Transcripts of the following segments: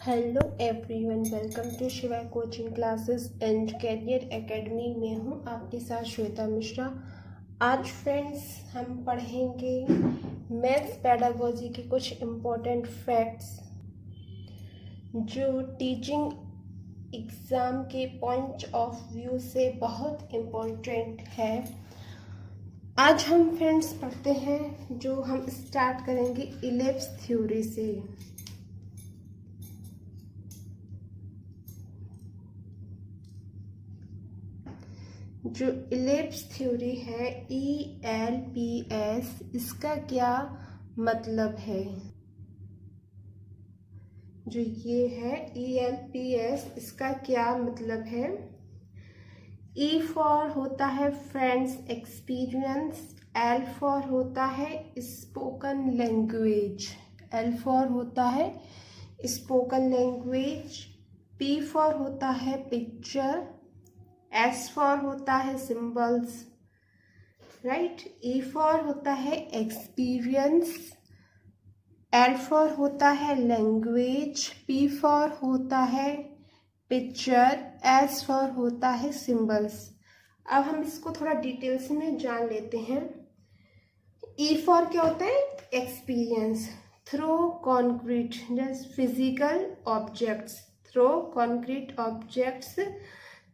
Hello everyone, welcome to Shiva coaching classes and career academy में हूँ आपके साथ श्वेता मिश्रा। आज फ्रेंड्स हम पढ़ेंगे मैथ्स पेडागोजी के कुछ इम्पोर्टेंट फैक्ट्स जो टीचिंग एग्ज़ाम के पॉइंट ऑफ व्यू से बहुत इम्पोर्टेंट है। आज हम फ्रेंड्स पढ़ते हैं, जो हम स्टार्ट करेंगे इलिप्स थ्योरी से। जो इलिप्स थ्योरी है ELPS, इसका क्या मतलब है? जो ये है ELPS, इसका क्या मतलब है? E फॉर होता है फ्रेंड्स एक्सपीरियंस, L फॉर होता है स्पोकन लैंग्वेज, L फॉर होता है स्पोकन लैंग्वेज, P फॉर होता है पिक्चर, S फॉर होता है सिंबल्स, राइट। E फॉर होता है एक्सपीरियंस, L फॉर होता है लैंग्वेज, P फॉर होता है पिक्चर, S फॉर होता है सिंबल्स। अब हम इसको थोड़ा डिटेल्स में जान लेते हैं। E फॉर क्या होता है? एक्सपीरियंस। थ्रो कॉन्क्रीट, जैसे physical objects, through concrete objects,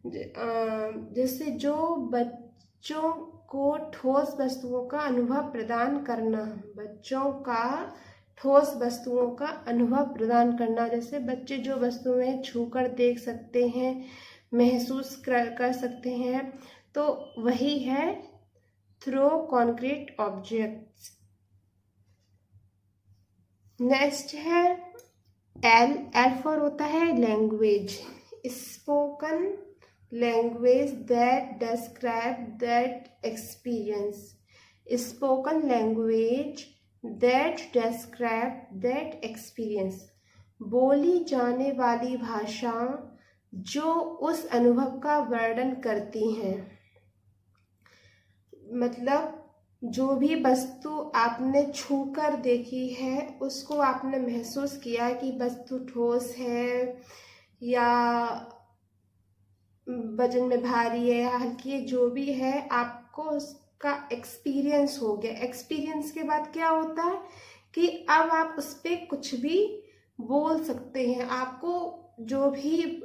जैसे जो बच्चों को ठोस वस्तुओं का अनुभव प्रदान करना, बच्चों का ठोस वस्तुओं का अनुभव प्रदान करना, जैसे बच्चे जो वस्तुएं छूकर देख सकते हैं, महसूस कर सकते हैं, तो वही है थ्रो कॉन्क्रीट ऑब्जेक्ट्स। नेक्स्ट है L फॉर होता है language, spoken language that describe that experience, spoken language that describe that experience, बोली जाने वाली भाषा जो उस अनुभव का वर्णन करती हैं। मतलब जो भी वस्तु आपने छूकर देखी है, उसको आपने महसूस किया कि वस्तु ठोस है या वजन में भारी है या हल्की है, जो भी है, आपको उसका एक्सपीरियंस हो गया। एक्सपीरियंस के बाद क्या होता है कि अब आप उस पर कुछ भी बोल सकते हैं। आपको जो भी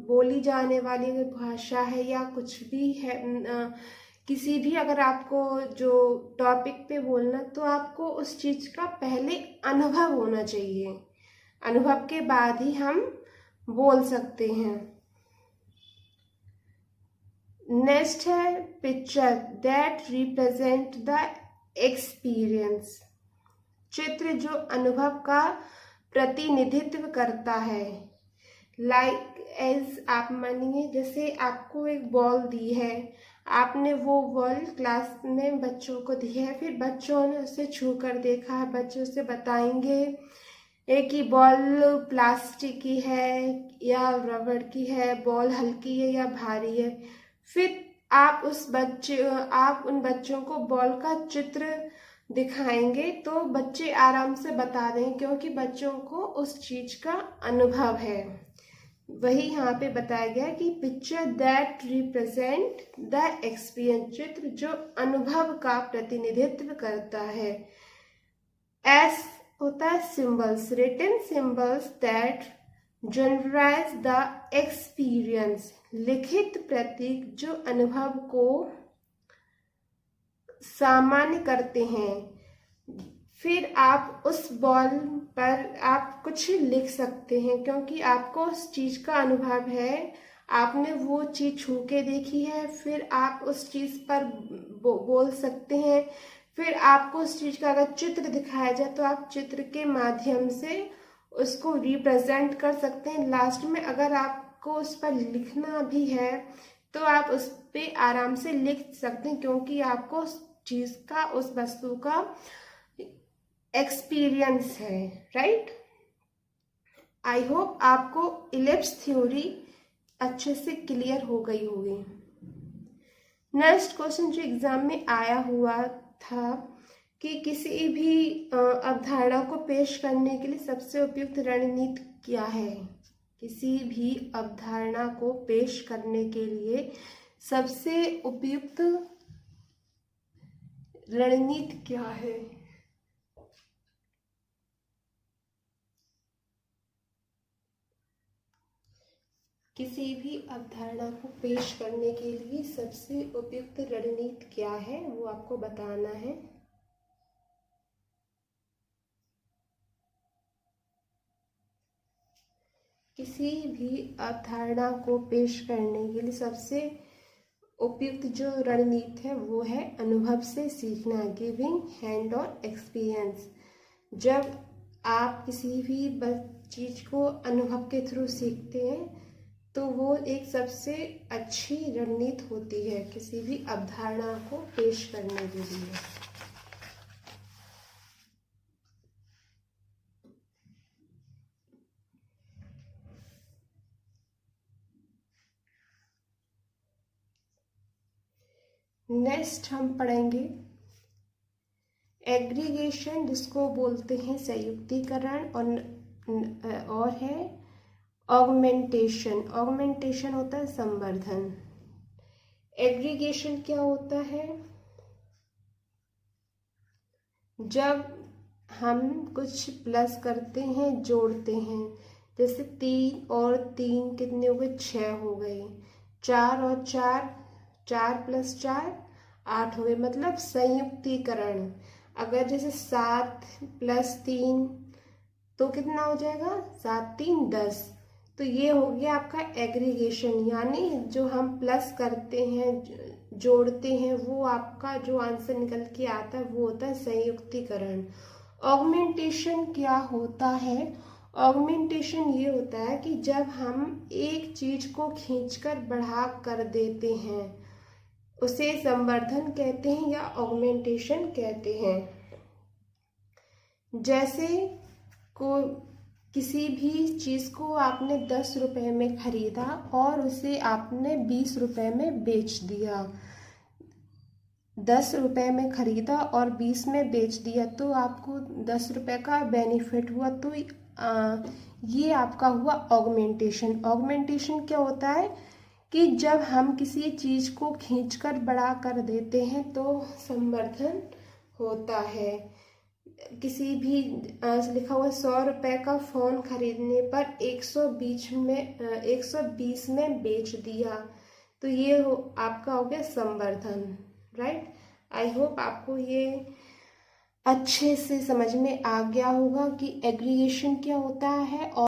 बोली जाने वाली भाषा है या कुछ भी है, किसी भी अगर आपको जो टॉपिक पे बोलना, तो आपको उस चीज़ का पहले अनुभव होना चाहिए। अनुभव के बाद ही हम बोल सकते हैं। नेक्स्ट है picture that represent the experience, चित्र जो अनुभव का प्रतिनिधित्व करता है। लाइक एज, आप मानिए जैसे आपको एक बॉल दी है, आपने वो बॉल क्लास में बच्चों को दी है, फिर बच्चों ने उसे छू कर देखा है, बच्चे उसे बताएंगे एक ही बॉल प्लास्टिक की है या रबड़ की है, बॉल हल्की है या भारी है। फिर आप उन बच्चों को बॉल का चित्र दिखाएंगे, तो बच्चे आराम से बता देंगे, क्योंकि बच्चों को उस चीज का अनुभव है। वही यहाँ पे बताया गया कि picture that represent the experience, चित्र जो अनुभव का प्रतिनिधित्व करता है। S होता है symbols, written symbols that generalize the experience, लिखित प्रतीक जो अनुभव को सामान्य करते हैं। फिर आप उस बॉल पर आप कुछ लिख सकते हैं, क्योंकि आपको उस चीज का अनुभव है, आपने वो चीज छू के देखी है, फिर आप उस चीज पर बोल सकते हैं। फिर आपको उस चीज का अगर चित्र दिखाया जाए, तो आप चित्र के माध्यम से उसको रिप्रेजेंट कर सकते हैं। लास्ट में अगर आपको उस पर लिखना भी है, तो आप उस पे आराम से लिख सकते हैं, क्योंकि आपको उस चीज का, उस वस्तु का एक्सपीरियंस है, राइट। आई होप आपको इलिप्स थ्योरी अच्छे से क्लियर हो गई होगी। नेक्स्ट क्वेश्चन जो एग्जाम में आया हुआ था कि किसी भी अवधारणा को पेश करने के लिए सबसे उपयुक्त रणनीति क्या है। किसी भी अवधारणा को पेश करने के लिए सबसे उपयुक्त रणनीति क्या है। किसी भी अवधारणा को पेश करने के लिए सबसे उपयुक्त रणनीति क्या है, वो आपको बताना है। किसी भी अवधारणा को पेश करने के लिए सबसे उपयुक्त जो रणनीति है वो है अनुभव से सीखना, गिविंग हैंड ऑन एक्सपीरियंस। जब आप किसी भी चीज को अनुभव के थ्रू सीखते हैं तो वो एक सबसे अच्छी रणनीति होती है किसी भी अवधारणा को पेश करने के लिए। नेक्स्ट हम पढ़ेंगे एग्रीगेशन, जिसको बोलते हैं संयुक्तिकरण, और है ऑगमेंटेशन। ऑगमेंटेशन होता है संवर्धन। एग्रीगेशन क्या होता है, जब हम कुछ प्लस करते हैं, जोड़ते हैं। जैसे 3 और 3 कितने हो गए, 6 हो गए। 4 और 4, 4 + 4 8 हो गए, मतलब संयुक्तिकरण। अगर जैसे 7 + 3 तो कितना हो जाएगा, 7 × 3 = 10। तो ये हो गया आपका एग्रीगेशन, यानी जो हम प्लस करते हैं, जोड़ते हैं, वो आपका जो आंसर निकल के आता है वो होता है संयुक्तिकरण। ऑगमेंटेशन क्या होता है, ऑगमेंटेशन ये होता है कि जब हम एक चीज को खींचकर बढ़ा कर देते हैं उसे संवर्धन कहते हैं या ऑगमेंटेशन कहते हैं। जैसे को किसी भी चीज को आपने 10 रुपए में खरीदा और उसे आपने 20 रुपए में बेच दिया। 10 रुपए में खरीदा और 20 में बेच दिया तो आपको 10 रुपए का बेनिफिट हुआ। तो ये आपका हुआ ऑगमेंटेशन। ऑगमेंटेशन क्या होता है कि जब हम किसी चीज को खींचकर बड़ा कर देते हैं तो संवर्धन होता है। किसी भी लिखा हुआ 100 रुपए का फोन खरीदने पर 120 में बेच दिया, तो ये आपका हो गया संवर्धन। राइट। आई होप आपको ये अच्छे से समझ में आ गया होगा कि एग्रीगेशन क्या होता है और